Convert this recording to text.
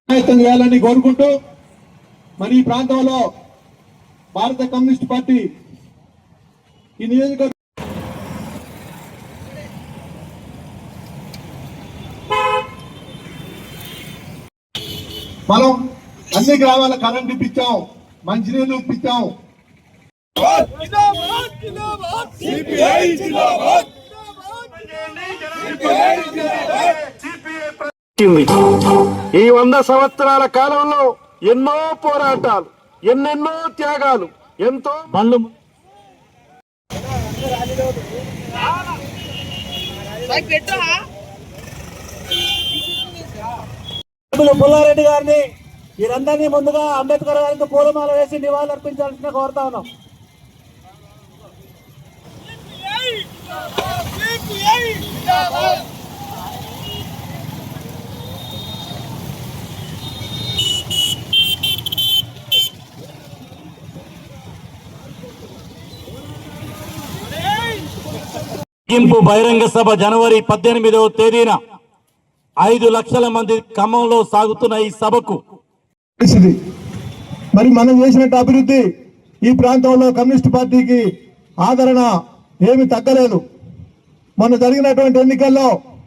ప్రయత్నం చేయాలని కోరుకుంటూ మరి ఈ ప్రాంతంలో భారత కమ్యూనిస్ట్ పార్టీ ఈ నియోజకవర్గం మనం అన్ని గ్రామాల కరెంట్ ఇప్పించాం, మంచినీళ్ళు ఇప్పించాం. ఈ 100 సంవత్సరాల కాలంలో ఎన్నో పోరాటాలు, ఎన్నెన్నో త్యాగాలు, ఎంతో బండ్లు. పుల్లారెడ్డి గారిని వీరందరినీ ముందుగా అంబేద్కర్ గారికి పూలమాల వేసి నివాళులు అర్పించాల్సిన కోరుతా ఉన్నాం. ముగింపు బహిరంగ సభ జనవరి 18వ తేదీన 5 లక్షల మంది ఖమ్మంలో సాగుతున్న ఈ సభకు మరి మనం చేసినట్టు అభివృద్ధి ఈ ప్రాంతంలో కమ్యూనిస్ట్ పార్టీకి ఆదరణ ఏమి తగ్గలేదు. మొన్న జరిగినటువంటి ఎన్నికల్లో